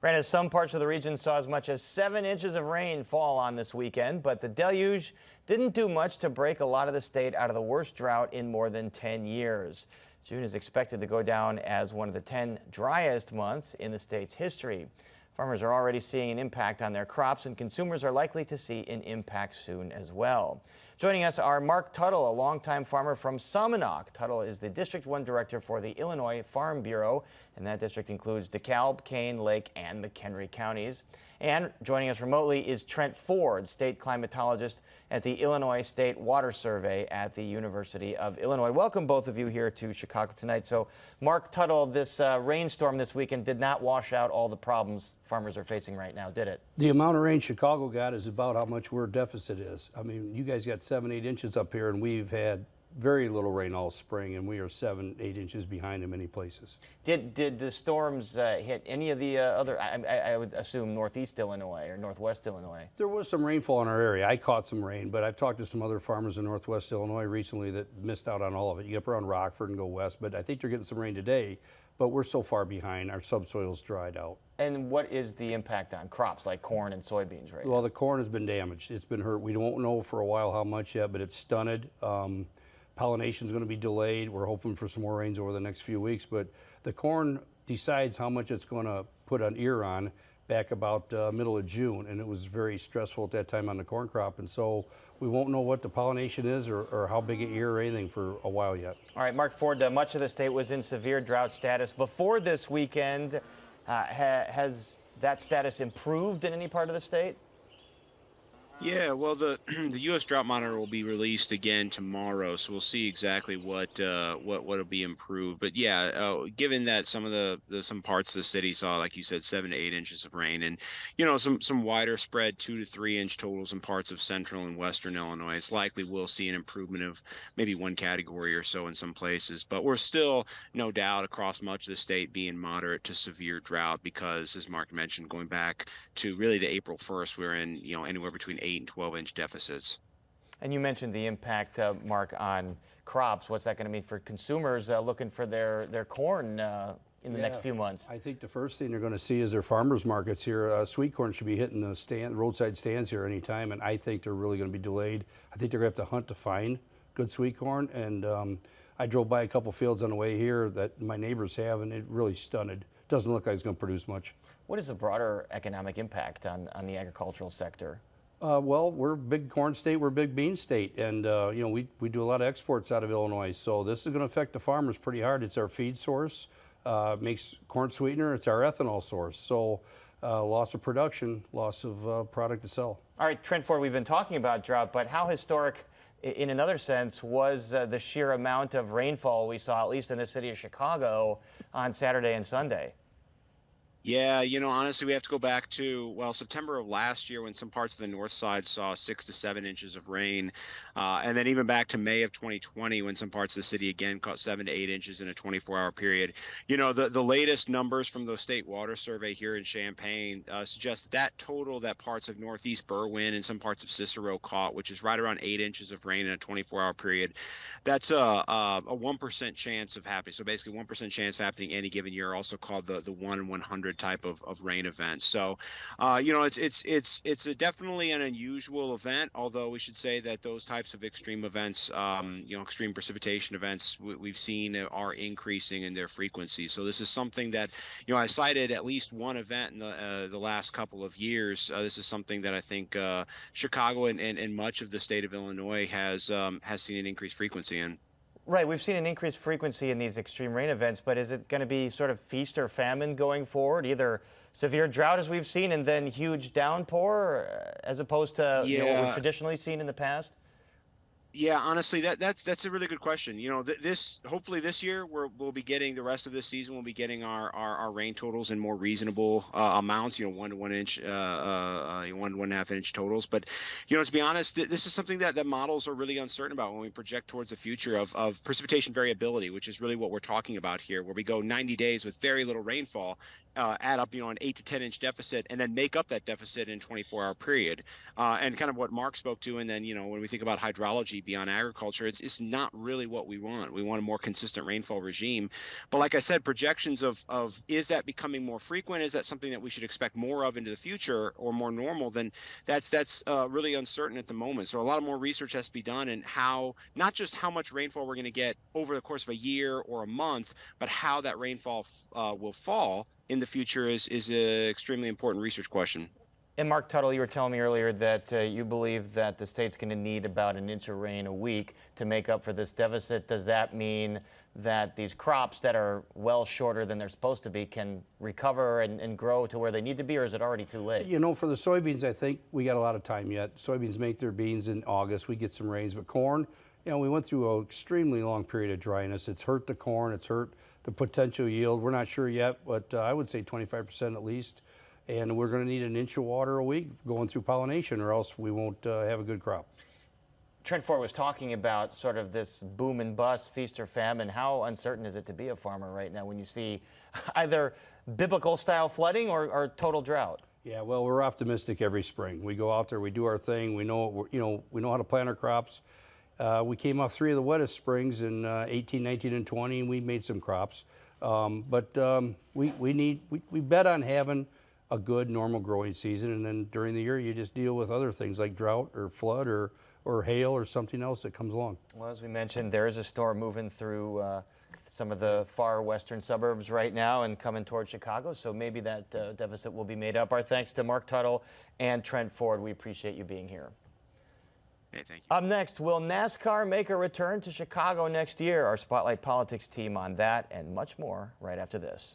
Right, as some parts of the region saw as much as 7 inches of rain fall on this weekend, but the deluge didn't do much to break a lot of the state out of the worst drought in more than 10 years. June is expected to go down as one of the 10 driest months in the state's history. Farmers are already seeing an impact on their crops, and consumers are likely to see an impact soon as well. Joining us are Mark Tuttle, a longtime farmer from Somonauk. Tuttle is the District 1 Director for the Illinois Farm Bureau, and that district includes DeKalb, Kane, Lake, and McHenry counties. And joining us remotely is Trent Ford, state climatologist at the Illinois State Water Survey at the University of Illinois. Welcome, both of you, here to Chicago tonight. So, Mark Tuttle, this rainstorm this weekend did not wash out all the problems farmers are facing right now, did it? The amount of rain Chicago got is about how much our deficit is. I mean, you guys got 7-8 inches up here, and we've had very little rain all spring, and we are 7-8 inches behind in many places. Did the storms hit any of the other, I would assume, northeast Illinois or northwest Illinois? There was some rainfall in our area. I caught some rain, but I've talked to some other farmers in northwest Illinois recently that missed out on all of it. You get up around Rockford and go west, but I think they're getting some rain today, but we're so far behind. Our subsoil's dried out. And what is the impact on crops like corn and soybeans right now? Well, the corn has been damaged. It's been hurt. We don't know for a while how much yet, but it's stunted. Pollination is going to be delayed. We're hoping for some more rains over the next few weeks, but the corn decides how much it's going to put an ear on back about middle of June, and it was very stressful at that time on the corn crop, and so we won't know what the pollination is or how big an ear or anything for a while yet. All right, Mark Ford, much of the state was in severe drought status before this weekend. Has that status improved in any part of the state? Yeah, well, the the U.S. Drought Monitor will be released again tomorrow, so we'll see exactly what'll be improved. But yeah, given that some of some parts of the city saw, like you said, 7 to 8 inches of rain, and some wider spread 2 to 3 inch totals in parts of central and western Illinois, it's likely we'll see an improvement of maybe one category or so in some places. But we're still, no doubt, across much of the state being moderate to severe drought because, as Mark mentioned, going back to really to April 1st, we're in anywhere between 8 and 12-inch deficits. And you mentioned the impact, Mark, on crops. What's that going to mean for consumers looking for their corn in the next few months? I think the first thing they're going to see is their farmers markets here. Sweet corn should be hitting the roadside stands here any time, and I think they're really going to be delayed. I think they're going to have to hunt to find good sweet corn, and I drove by a couple fields on the way here that my neighbors have, and it really stunted. Doesn't look like it's going to produce much. What is the broader economic impact on the agricultural sector? Well, we're a big corn state, we're a big bean state, and we do a lot of exports out of Illinois, so this is going to affect the farmers pretty hard. It's our feed source, makes corn sweetener, it's our ethanol source, so loss of production, loss of product to sell. All right, Trent Ford, we've been talking about drought, but how historic, in another sense, was the sheer amount of rainfall we saw, at least in the city of Chicago, on Saturday and Sunday? Yeah, honestly, we have to go back to, well, September of last year when some parts of the north side saw 6 to 7 inches of rain. And then even back to May of 2020 when some parts of the city again caught 7 to 8 inches in a 24-hour period. The latest numbers from the State Water Survey here in Champaign suggest that total that parts of northeast Berwyn and some parts of Cicero caught, which is right around 8 inches of rain in a 24-hour period. That's a 1% chance of happening. So basically 1% chance of happening any given year, also called the 1 in 100 type of rain event. So, it's definitely an unusual event, although we should say that those types of extreme events, extreme precipitation events we've seen are increasing in their frequency. So this is something that, I cited at least one event in the last couple of years. This is something that I think Chicago and much of the state of Illinois has seen an increased frequency in. Right, we've seen an increased frequency in these extreme rain events, but is it going to be sort of feast or famine going forward? Either severe drought, as we've seen, and then huge downpour, as opposed to what we've traditionally seen in the past? Yeah, honestly, that's a really good question. Hopefully this year we'll be getting the rest of this season. We'll be getting our rain totals in more reasonable amounts. 1 to 1 inch, 1.5 inch totals. But to be honest, this is something that models are really uncertain about when we project towards the future of precipitation variability, which is really what we're talking about here, where we go 90 days with very little rainfall. add up, an 8 to 10 inch deficit and then make up that deficit in a 24-hour period. And kind of what Mark spoke to, and then, when we think about hydrology beyond agriculture, it's not really what we want. We want a more consistent rainfall regime. But like I said, projections of is that becoming more frequent? Is that something that we should expect more of into the future or more normal? Then that's really uncertain at the moment. So a lot of more research has to be done in how, not just how much rainfall we're going to get over the course of a year or a month, but how that rainfall will fall in the future is an extremely important research question. And Mark Tuttle, you were telling me earlier that you believe that the state's going to need about an inch of rain a week to make up for this deficit. Does that mean that these crops that are well shorter than they're supposed to be can recover and grow to where they need to be, or is it already too late? For the soybeans, I think we got a lot of time yet. Soybeans make their beans in August. We get some rains, but corn, we went through an extremely long period of dryness. It's hurt the corn. It's hurt the potential yield. We're not sure yet, but I would say 25% at least. And we're going to need an inch of water a week going through pollination, or else we won't have a good crop. Trent Ford was talking about sort of this boom and bust, feast or famine. How uncertain is it to be a farmer right now when you see either biblical style flooding or total drought? Yeah, well, we're optimistic every spring. We go out there, we do our thing. We know, we know how to plant our crops. We came off 3 of the wettest springs in 18, 19, and 20, and we made some crops. We bet on having a good normal growing season, and then during the year you just deal with other things like drought or flood or hail or something else that comes along. Well, as we mentioned, there is a storm moving through some of the far western suburbs right now and coming towards Chicago, so maybe that deficit will be made up. Our thanks to Mark Tuttle and Trent Ford. We appreciate you being here. Hey, thank you. Up next, will NASCAR make a return to Chicago next year? Our Spotlight Politics team on that and much more right after this.